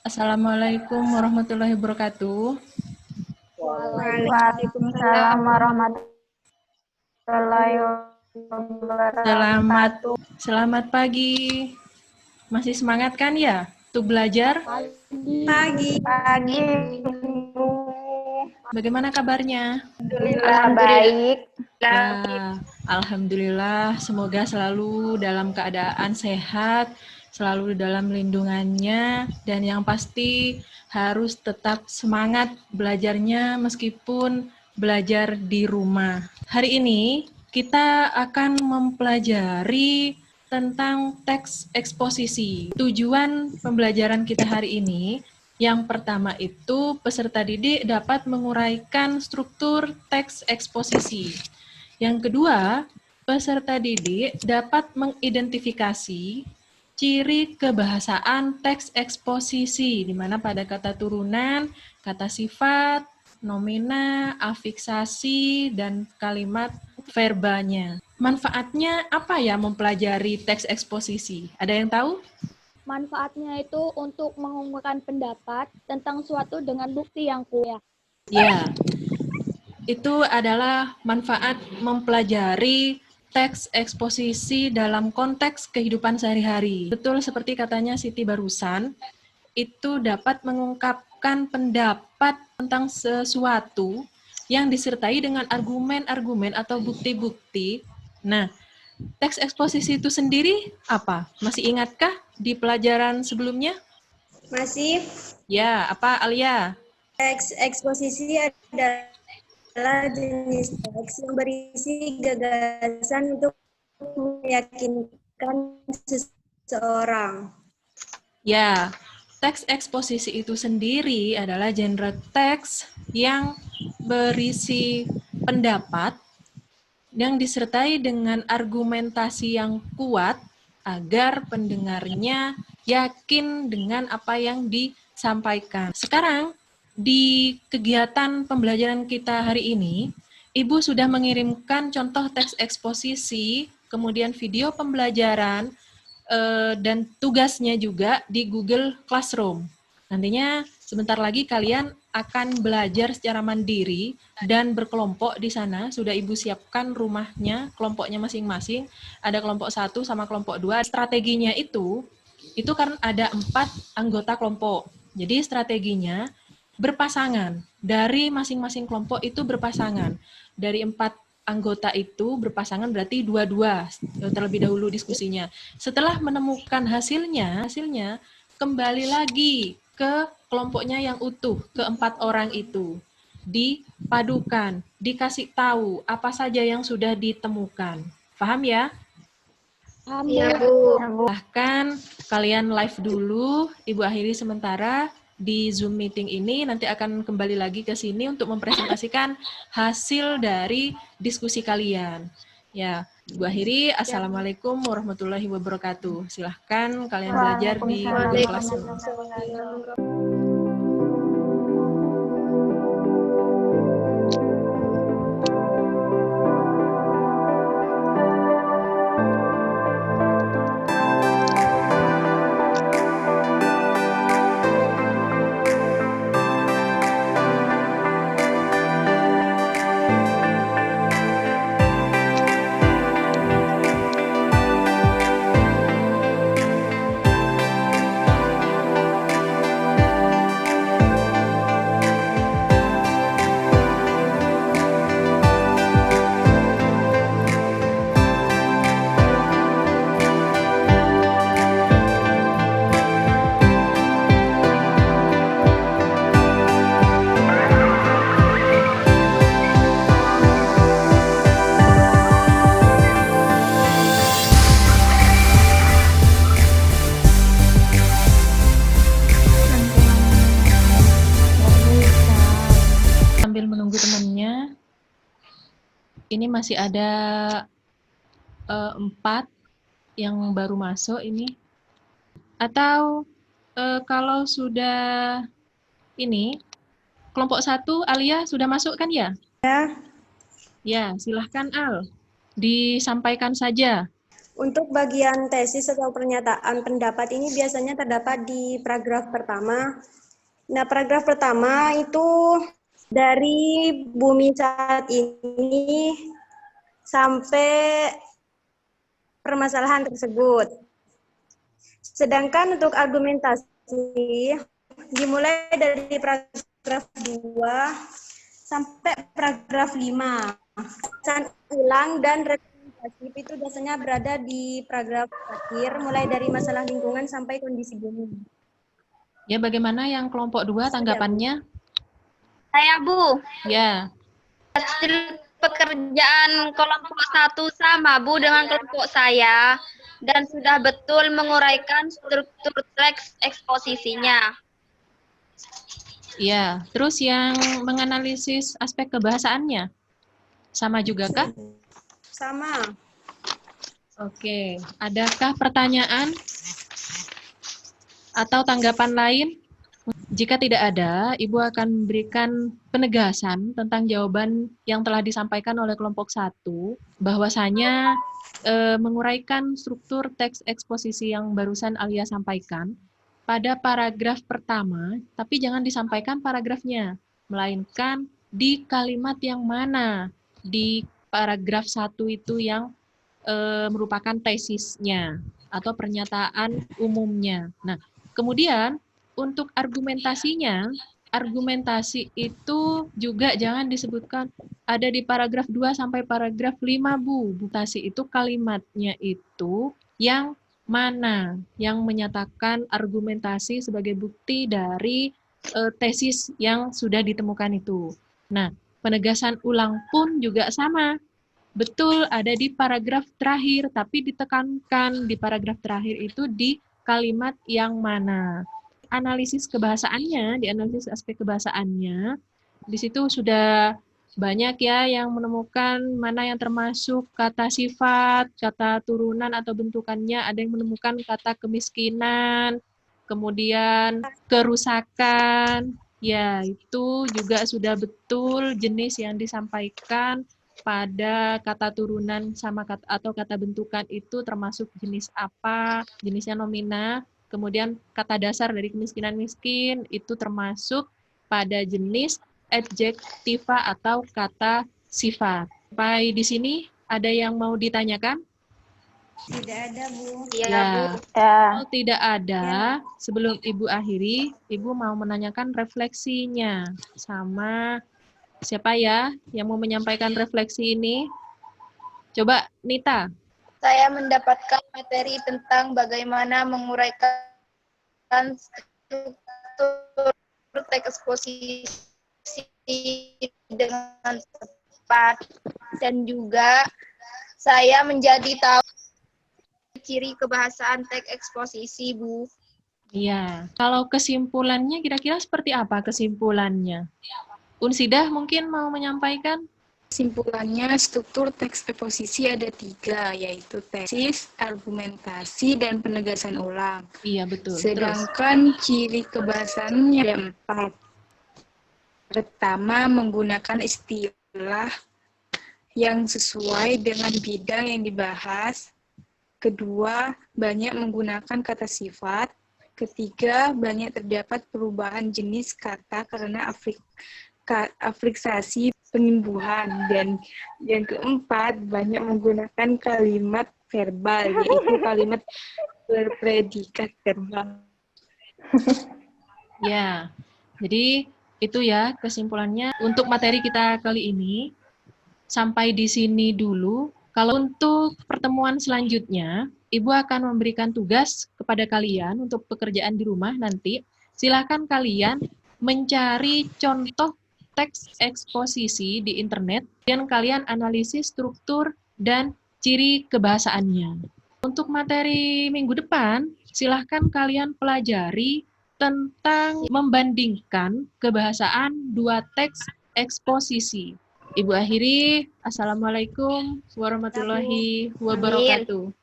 Assalamualaikum warahmatullahi wabarakatuh. Waalaikumsalam warahmatullahi Selamat wabarakatuh. selamat pagi. Masih semangat kan ya untuk belajar? Pagi. Bu. Bagaimana kabarnya? Alhamdulillah baik. Ya, alhamdulillah. Semoga selalu dalam keadaan sehat, selalu dalam lindungannya, dan yang pasti harus tetap semangat belajarnya meskipun belajar di rumah. Hari ini kita akan mempelajari tentang teks eksposisi. Tujuan pembelajaran kita hari ini yang pertama itu peserta didik dapat menguraikan struktur teks eksposisi. Yang kedua, peserta didik dapat mengidentifikasi ciri kebahasaan teks eksposisi, di mana pada kata turunan, kata sifat, nomina, afiksasi, dan kalimat verbanya. Manfaatnya apa ya mempelajari teks eksposisi? Ada yang tahu? Manfaatnya itu untuk mengungkapkan pendapat tentang suatu dengan bukti yang kuat. Ya, itu adalah manfaat mempelajari teks eksposisi dalam konteks kehidupan sehari-hari. Betul seperti katanya Siti barusan, itu dapat mengungkapkan pendapat tentang sesuatu yang disertai dengan argumen-argumen atau bukti-bukti. Nah, teks eksposisi itu sendiri apa? Masih ingatkah di pelajaran sebelumnya? Masih Ya, apa Alia? teks eksposisi adalah jenis teks yang berisi gagasan untuk meyakinkan seseorang. Ya, teks eksposisi itu sendiri adalah genre teks yang berisi pendapat yang disertai dengan argumentasi yang kuat agar pendengarnya yakin dengan apa yang disampaikan. Sekarang, di kegiatan pembelajaran kita hari ini, Ibu sudah mengirimkan contoh teks eksposisi, kemudian video pembelajaran, dan tugasnya juga di Google Classroom. Nantinya sebentar lagi kalian akan belajar secara mandiri dan berkelompok di sana. Sudah Ibu siapkan rumahnya, kelompoknya masing-masing. Ada kelompok 1 sama kelompok 2. Strateginya itu kan ada 4 anggota kelompok. Jadi strateginya berpasangan. Dari masing-masing kelompok itu berpasangan. Dari 4 anggota itu berpasangan berarti dua-dua terlebih dahulu diskusinya. Setelah menemukan hasilnya kembali lagi ke kelompoknya yang utuh, keempat orang itu. Dipadukan, dikasih tahu apa saja yang sudah ditemukan. Paham ya? Iya, Bu. Bahkan kalian live dulu, Ibu akhiri sementara di Zoom meeting ini, nanti akan kembali lagi ke sini untuk mempresentasikan hasil dari diskusi kalian. Ya, Ibu akhiri, Assalamualaikum warahmatullahi wabarakatuh. Silahkan kalian belajar di Google Classroom. Sambil menunggu temannya, ini masih ada 4 yang baru masuk ini. Atau kalau sudah ini, kelompok 1 Alia sudah masuk kan ya? Ya. Ya, silahkan Al. Disampaikan saja Untuk bagian tesis atau pernyataan pendapat ini biasanya terdapat di paragraf pertama. Nah, paragraf pertama itu dari bumi saat ini sampai permasalahan tersebut. Sedangkan untuk argumentasi dimulai dari paragraf 2 sampai paragraf 5. Pesan ulang dan rekomendasi itu biasanya berada di paragraf akhir, mulai dari masalah lingkungan sampai kondisi bumi. Ya, bagaimana yang kelompok 2 tanggapannya? Saya, Bu. Ya, Hasil pekerjaan kelompok 1 sama, Bu, dengan kelompok saya. Dan sudah betul menguraikan struktur teks eksposisinya. ya. Terus yang menganalisis aspek kebahasaannya? Sama juga kah? Sama. Oke, adakah pertanyaan atau tanggapan lain? Jika tidak ada, Ibu akan memberikan penegasan tentang jawaban yang telah disampaikan oleh kelompok 1, bahwasanya menguraikan struktur teks eksposisi yang barusan Alia sampaikan pada paragraf pertama, tapi jangan disampaikan paragrafnya, melainkan di kalimat yang mana di paragraf 1 itu yang merupakan tesisnya atau pernyataan umumnya. Nah, kemudian untuk argumentasinya, argumentasi itu juga jangan disebutkan ada di paragraf 2 sampai paragraf 5, Bu. Argumentasi itu kalimatnya itu yang mana yang menyatakan argumentasi sebagai bukti dari tesis yang sudah ditemukan itu. Nah, penegasan ulang pun juga sama. Betul ada di paragraf terakhir, tapi ditekankan di paragraf terakhir itu di kalimat yang mana. Analisis kebahasaannya, di analisis aspek kebahasaannya, di situ sudah banyak ya yang menemukan mana yang termasuk kata sifat, kata turunan atau bentukannya, ada yang menemukan kata kemiskinan, kemudian kerusakan, ya itu juga sudah betul jenis yang disampaikan pada kata turunan sama kata atau kata bentukan itu termasuk jenis apa, jenisnya nomina. Kemudian kata dasar dari kemiskinan miskin itu termasuk pada jenis adjektiva atau kata sifat. Sampai di sini ada yang mau ditanyakan? Tidak ada, Bu. Iya, Ya. Bu. Kalau tidak ada, sebelum Ibu akhiri, Ibu mau menanyakan refleksinya sama siapa ya yang mau menyampaikan refleksi ini? Coba Nita. Saya mendapatkan materi tentang bagaimana menguraikan struktur teks eksposisi dengan tepat, dan juga saya menjadi tahu ciri kebahasaan teks eksposisi, Bu. Iya, kalau kesimpulannya kira-kira seperti apa kesimpulannya? Unsidah mungkin mau menyampaikan? Kesimpulannya, struktur teks eksposisi ada 3, yaitu tesis, argumentasi, dan penegasan ulang. Iya, betul. Sedangkan ciri kebahasaannya ada 4. Pertama, menggunakan istilah yang sesuai dengan bidang yang dibahas. Kedua, banyak menggunakan kata sifat. Ketiga, banyak terdapat perubahan jenis kata karena afriksasi penyembuhan. Dan yang keempat, banyak menggunakan kalimat verbal, yaitu kalimat berpredikat verbal. Ya, jadi itu ya kesimpulannya untuk materi kita kali ini. Sampai di sini dulu. Kalau untuk pertemuan selanjutnya, Ibu akan memberikan tugas kepada kalian untuk pekerjaan di rumah nanti. Silakan kalian mencari contoh teks eksposisi di internet dan kalian analisis struktur dan ciri kebahasaannya. Untuk materi minggu depan, silahkan kalian pelajari tentang membandingkan kebahasaan 2 teks eksposisi. Ibu akhiri, Assalamualaikum warahmatullahi wabarakatuh.